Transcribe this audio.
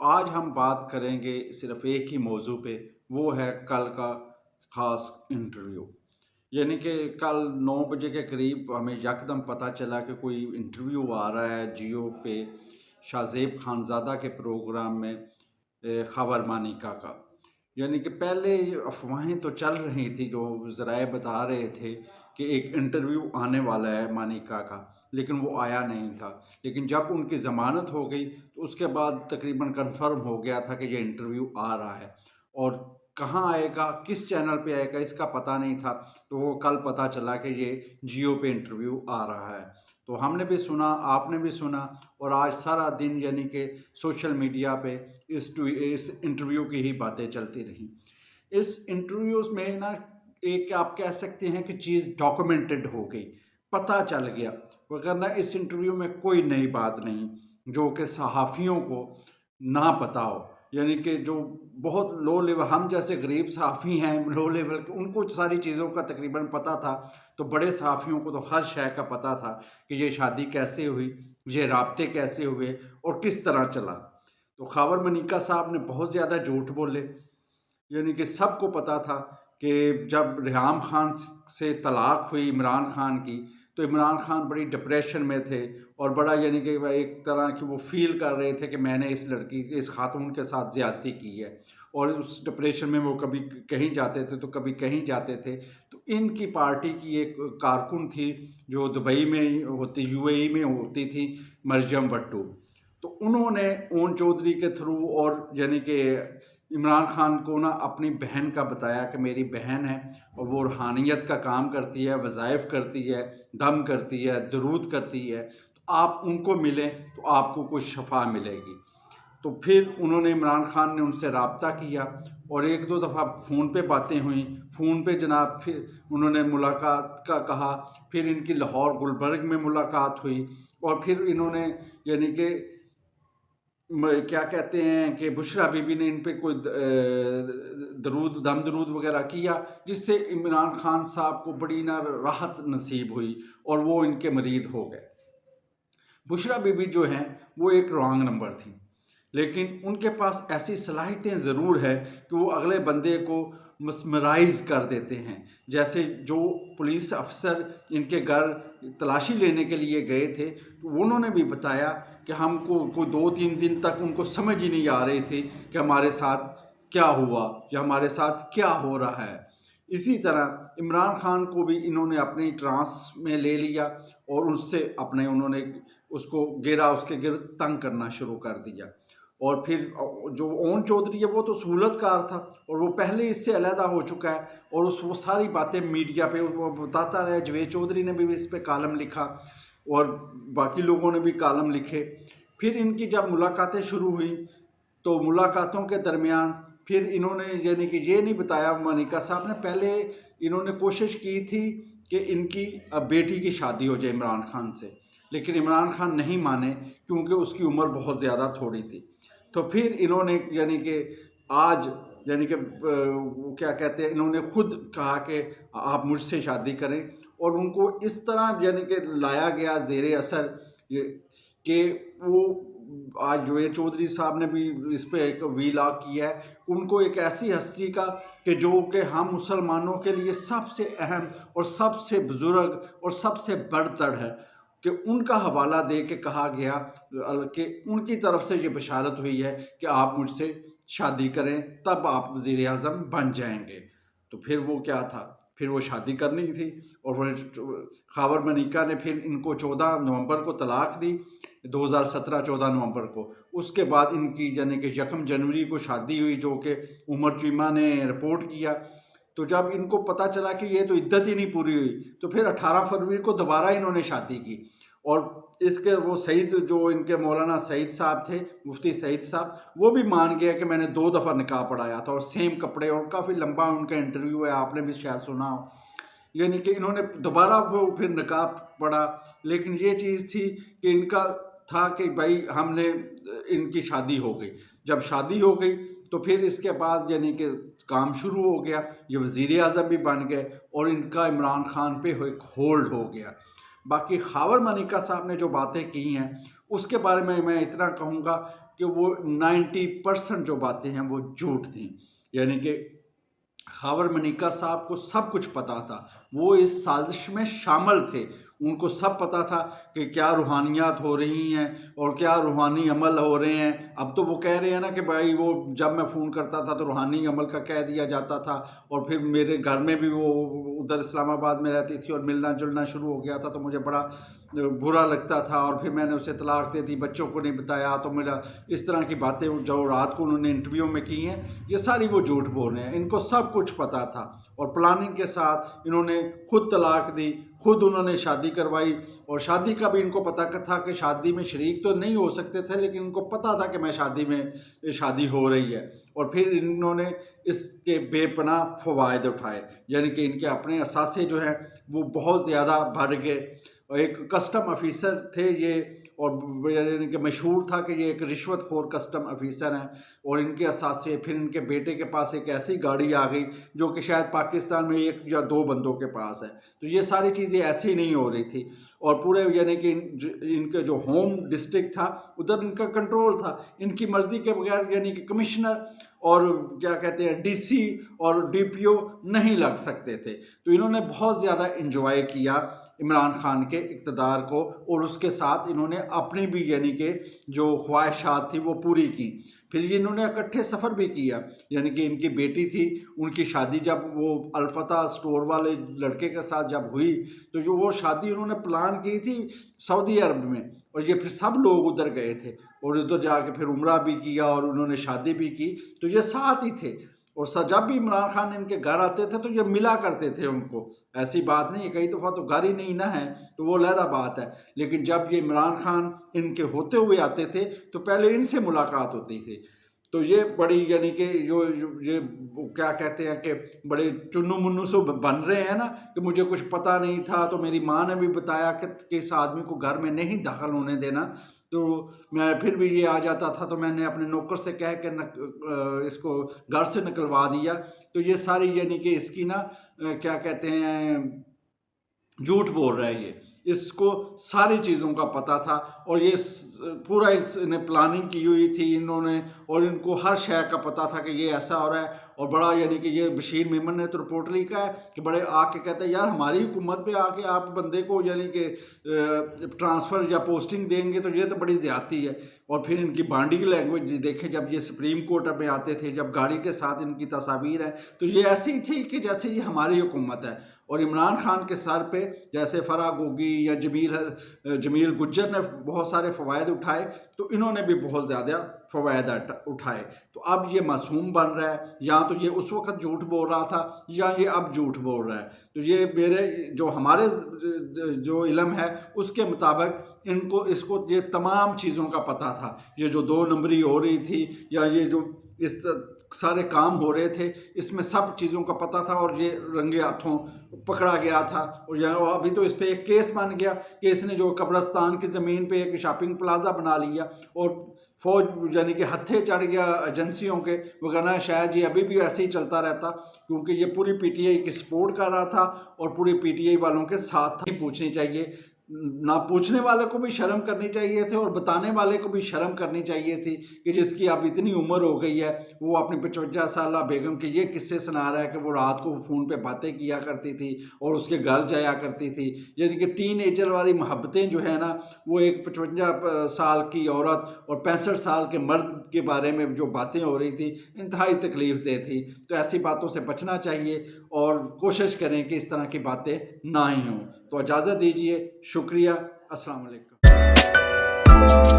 آج ہم بات کریں گے صرف ایک ہی موضوع پہ، وہ ہے کل کا خاص انٹرویو۔ یعنی کہ کل 9 بجے کے قریب ہمیں یکدم پتہ چلا کہ کوئی انٹرویو آ رہا ہے جیو پہ شاہ زیب خانزادہ کے پروگرام میں، خاور مانیکا کا۔ یعنی کہ پہلے افواہیں تو چل رہی تھی، جو ذرائع بتا رہے تھے کہ ایک انٹرویو آنے والا ہے مانیکا کا، لیکن وہ آیا نہیں تھا۔ لیکن جب ان کی ضمانت ہو گئی تو اس کے بعد تقریباً کنفرم ہو گیا تھا کہ یہ انٹرویو آ رہا ہے، اور کہاں آئے گا، کس چینل پہ آئے گا، اس کا پتہ نہیں تھا۔ تو وہ کل پتہ چلا کہ یہ جیو پہ انٹرویو آ رہا ہے۔ تو ہم نے بھی سنا، آپ نے بھی سنا، اور آج سارا دن یعنی کہ سوشل میڈیا پہ اس انٹرویو کی ہی باتیں چلتی رہیں۔ اس انٹرویوز میں نا ایک آپ کہہ سکتے ہیں کہ چیز ڈاکومنٹڈ ہو گئی، پتہ چل گیا، وگرنہ اس انٹرویو میں کوئی نئی بات نہیں جو کہ صحافیوں کو نہ پتہ ہو۔ یعنی کہ جو بہت لو لیول، ہم جیسے غریب صحافی ہیں لو لیول کے، ان کو ساری چیزوں کا تقریباً پتہ تھا، تو بڑے صحافیوں کو تو ہر شے کا پتہ تھا کہ یہ شادی کیسے ہوئی، یہ رابطے کیسے ہوئے اور کس طرح چلا۔ تو خاور منیکا صاحب نے بہت زیادہ جھوٹ بولے۔ یعنی کہ سب کو پتہ تھا کہ جب ریحام خان سے طلاق ہوئی عمران خان کی، تو عمران خان بڑی ڈپریشن میں تھے، اور بڑا یعنی کہ ایک طرح کی وہ فیل کر رہے تھے کہ میں نے اس خاتون کے ساتھ زیادتی کی ہے، اور اس ڈپریشن میں وہ کبھی کہیں جاتے تھے تو کبھی کہیں جاتے تھے۔ تو ان کی پارٹی کی ایک کارکن تھی جو دبئی میں ہوتی، یو اے ای میں ہوتی تھی، مریم بٹو، تو انہوں نے اون چودھری کے تھرو اور یعنی کہ عمران خان کو نا اپنی بہن کا بتایا کہ میری بہن ہے اور وہ روحانیت کا کام کرتی ہے، وظائف کرتی ہے، دم کرتی ہے، درود کرتی ہے، تو آپ ان کو ملیں تو آپ کو کچھ شفا ملے گی۔ تو پھر انہوں نے عمران خان نے ان سے رابطہ کیا، اور ایک دو دفعہ فون پہ باتیں ہوئیں، فون پہ جناب پھر انہوں نے ملاقات کا کہا، پھر ان کی لاہور گلبرگ میں ملاقات ہوئی، اور پھر انہوں نے یعنی کہ کیا کہتے ہیں کہ بشریٰ بی بی نے ان پہ کوئی دم درود وغیرہ کیا، جس سے عمران خان صاحب کو بڑی نا راحت نصیب ہوئی اور وہ ان کے مرید ہو گئے۔ بشریٰ بی بی جو ہیں وہ ایک رانگ نمبر تھی، لیکن ان کے پاس ایسی صلاحیتیں ضرور ہے کہ وہ اگلے بندے کو مسمرائز کر دیتے ہیں۔ جیسے جو پولیس افسر ان کے گھر تلاشی لینے کے لیے گئے تھے، تو انہوں نے بھی بتایا کہ ہم کو کوئی 2-3 دن تک ان کو سمجھ ہی نہیں آ رہی تھی کہ ہمارے ساتھ کیا ہوا یا ہمارے ساتھ کیا ہو رہا ہے۔ اسی طرح عمران خان کو بھی انہوں نے اپنی ٹرانس میں لے لیا، اور اس سے انہوں نے اس کو گھیرا، اس کے گرد تنگ کرنا شروع کر دیا۔ اور پھر جو اون چودھری ہے وہ تو سہولت کار تھا، اور وہ پہلے اس سے علیحدہ ہو چکا ہے، اور وہ ساری باتیں میڈیا پہ وہ بتاتا رہا۔ جوید چودھری نے بھی اس پہ کالم لکھا، اور باقی لوگوں نے بھی کالم لکھے۔ پھر ان کی جب ملاقاتیں شروع ہوئیں تو ملاقاتوں کے درمیان پھر انہوں نے یعنی کہ یہ نہیں بتایا، مانیکا صاحب نے پہلے انہوں نے کوشش کی تھی کہ ان کی بیٹی کی شادی ہو جائے عمران خان سے، لیکن عمران خان نہیں مانے کیونکہ اس کی عمر بہت زیادہ تھوڑی تھی۔ تو پھر انہوں نے یعنی کہ آج یعنی کہ کیا کہتے ہیں، انہوں نے خود کہا کہ آپ مجھ سے شادی کریں، اور ان کو اس طرح یعنی کہ لایا گیا زیر اثر کہ وہ آج جوید چودھری صاحب نے بھی اس پہ ایک ویلاگ کیا ہے، ان کو ایک ایسی ہستی کا کہ جو کہ ہم مسلمانوں کے لیے سب سے اہم اور سب سے بزرگ اور سب سے برتر ہے، کہ ان کا حوالہ دے کے کہا گیا کہ ان کی طرف سے یہ بشارت ہوئی ہے کہ آپ مجھ سے شادی کریں تب آپ وزیر اعظم بن جائیں گے۔ تو پھر وہ کیا تھا، پھر وہ شادی کرنی تھی، اور خاور منیکا نے پھر ان کو 14 نومبر کو طلاق دی، 2017 14 نومبر کو۔ اس کے بعد ان کی یعنی کہ 1 جنوری کو شادی ہوئی، جو کہ عمر چیمہ نے رپورٹ کیا۔ تو جب ان کو پتہ چلا کہ یہ تو عدت ہی نہیں پوری ہوئی، تو پھر 18 فروری کو دوبارہ انہوں نے شادی کی، اور اس کے وہ سعید جو ان کے مولانا سعید صاحب تھے، مفتی سعید صاحب، وہ بھی مان گیا کہ میں نے 2 دفعہ نکاح پڑھایا تھا، اور سیم کپڑے، اور کافی لمبا ان کا انٹرویو ہے، آپ نے بھی شاید سنا ہو۔ یعنی کہ انہوں نے دوبارہ وہ پھر نکاح پڑھا، لیکن یہ چیز تھی کہ ان کا تھا کہ بھائی ہم نے ان کی شادی ہو گئی۔ جب شادی ہو گئی تو پھر اس کے بعد یعنی کہ کام شروع ہو گیا، یہ وزیر اعظم بھی بن گئے، اور ان کا عمران خان پہ ایک ہولڈ ہو گیا۔ باقی خاور منیکا صاحب نے جو باتیں کی ہیں اس کے بارے میں اتنا کہوں گا کہ وہ 90% جو باتیں ہیں وہ جھوٹ تھیں، یعنی کہ خاور منیکا صاحب کو سب کچھ پتا تھا، وہ اس سازش میں شامل تھے، ان کو سب پتا تھا کہ کیا روحانیات ہو رہی ہیں اور کیا روحانی عمل ہو رہے ہیں۔ اب تو وہ کہہ رہے ہیں نا کہ بھائی وہ جب میں فون کرتا تھا تو روحانی عمل کا کہہ دیا جاتا تھا، اور پھر میرے گھر میں بھی وہ ادھر اسلام آباد میں رہتی تھی اور ملنا جلنا شروع ہو گیا تھا تو مجھے بڑا برا لگتا تھا، اور پھر میں نے اسے طلاق دے دی، بچوں کو نہیں بتایا، تو میرا اس طرح کی باتیں جو رات کو انہوں نے انٹرویو میں کی ہیں یہ ساری وہ جھوٹ بول رہے ہیں۔ ان کو سب کچھ پتا تھا اور پلاننگ کے ساتھ انہوں نے خود طلاق دی، خود انہوں نے شادی کروائی، اور شادی کا بھی ان کو پتہ تھا کہ شادی میں شریک تو نہیں ہو سکتے تھے لیکن ان کو پتہ تھا کہ میں شادی ہو رہی ہے، اور پھر انہوں نے اس کے بے پناہ فوائد اٹھائے، یعنی کہ ان کے اپنے اثاثے جو ہیں وہ بہت زیادہ بڑھ گئے۔ ایک کسٹم آفیسر تھے یہ، اور یعنی کہ مشہور تھا کہ یہ ایک رشوت خور کسٹم آفیسر ہیں، اور ان کے اثاثے، پھر ان کے بیٹے کے پاس ایک ایسی گاڑی آ گئی جو کہ شاید پاکستان میں 1 یا 2 بندوں کے پاس ہے، تو یہ ساری چیزیں ایسی نہیں ہو رہی تھی، اور پورے یعنی کہ ان کے جو ہوم ڈسٹرکٹ تھا ادھر ان کا کنٹرول تھا، ان کی مرضی کے بغیر یعنی کہ کمشنر اور کیا کہتے ہیں ڈی سی اور ڈی پی او نہیں لگ سکتے تھے، تو انہوں نے بہت زیادہ انجوائے کیا عمران خان کے اقتدار کو، اور اس کے ساتھ انہوں نے اپنی بھی یعنی کہ جو خواہشات تھی وہ پوری کی۔ پھر یہ انہوں نے اکٹھے سفر بھی کیا، یعنی کہ ان کی بیٹی تھی، ان کی شادی جب وہ الفتح اسٹور والے لڑکے کے ساتھ جب ہوئی تو جو وہ شادی انہوں نے پلان کی تھی سعودی عرب میں، اور یہ پھر سب لوگ ادھر گئے تھے اور ادھر جا کے پھر عمرہ بھی کیا اور انہوں نے شادی بھی کی، تو یہ ساتھ ہی تھے، اور جب بھی عمران خان ان کے گھر آتے تھے تو یہ ملا کرتے تھے ان کو، ایسی بات نہیں ہے کئی دفعہ تو گھر ہی نہیں نہ ہے تو وہ علیحدہ بات ہے، لیکن جب یہ عمران خان ان کے ہوتے ہوئے آتے تھے تو پہلے ان سے ملاقات ہوتی تھی، تو یہ بڑی یعنی کہ یہ کیا کہتے ہیں کہ بڑے چنو منو سے بن رہے ہیں نا کہ مجھے کچھ پتہ نہیں تھا، تو میری ماں نے بھی بتایا کہ اس آدمی کو گھر میں نہیں داخل ہونے دینا، تو میں پھر بھی یہ آ جاتا تھا تو میں نے اپنے نوکر سے کہہ کے اس کو گھر سے نکلوا دیا، تو یہ ساری یعنی کہ اس کی نا کیا کہتے ہیں جھوٹ بول رہا ہے، یہ اس کو ساری چیزوں کا پتہ تھا، اور یہ پورا اس نے پلاننگ کی ہوئی تھی انہوں نے، اور ان کو ہر شے کا پتہ تھا کہ یہ ایسا ہو رہا ہے، اور بڑا یعنی کہ یہ بشیر میمن نے تو رپورٹ لکھا ہے کہ بڑے آ کے کہتے ہیں یار ہماری حکومت پہ آ کے آپ بندے کو یعنی کہ ٹرانسفر یا پوسٹنگ دیں گے تو یہ تو بڑی زیادتی ہے، اور پھر ان کی بانڈی لینگویج دیکھیں جب یہ سپریم کورٹ میں آتے تھے، جب گاڑی کے ساتھ ان کی تصاویر ہیں تو یہ ایسی ہی تھی کہ جیسے یہ ہماری حکومت ہے، اور عمران خان کے سر پہ جیسے فرح گوگی یا جمیل گجر نے بہت سارے فوائد اٹھائے تو انہوں نے بھی بہت زیادہ فوائد اٹھائے، تو اب یہ معصوم بن رہا ہے، یا تو یہ اس وقت جھوٹ بول رہا تھا یا یہ اب جھوٹ بول رہا ہے، تو یہ میرے جو ہمارے جو علم ہے اس کے مطابق اس کو یہ تمام چیزوں کا پتہ تھا، یہ جو 2 نمبری ہو رہی تھی یا یہ جو اس سارے کام ہو رہے تھے اس میں سب چیزوں کا پتہ تھا، اور یہ رنگے ہاتھوں پکڑا گیا تھا، اور ابھی تو اس پہ ایک کیس بن گیا کہ اس نے جو قبرستان کی زمین پہ ایک شاپنگ پلازا بنا لیا اور فوج یعنی کہ ہتھے چڑھ گیا ایجنسیوں کے، وگرنہ شاید یہ ابھی بھی ایسے ہی چلتا رہتا، کیونکہ یہ پوری پی ٹی آئی کی سپورٹ کر رہا تھا اور پوری پی ٹی آئی والوں کے ساتھ تھا۔ پوچھنی چاہیے، نہ پوچھنے والے کو بھی شرم کرنی چاہیے تھے اور بتانے والے کو بھی شرم کرنی چاہیے تھی کہ جس کی اب اتنی عمر ہو گئی ہے وہ اپنی 55 سالہ بیگم کے یہ قصے سنا رہا ہے کہ وہ رات کو فون پہ باتیں کیا کرتی تھی اور اس کے گھر جایا کرتی تھی، یعنی کہ ٹین ایجر والی محبتیں جو ہے نا وہ ایک 55 سال کی عورت اور 65 سال کے مرد کے بارے میں جو باتیں ہو رہی تھی انتہائی تکلیف دہ تھی، تو ایسی باتوں سے بچنا چاہیے اور کوشش کریں کہ اس طرح کی باتیں نہ ہی ہوں۔ تو اجازت دیجیے، شکریہ، السلام علیکم۔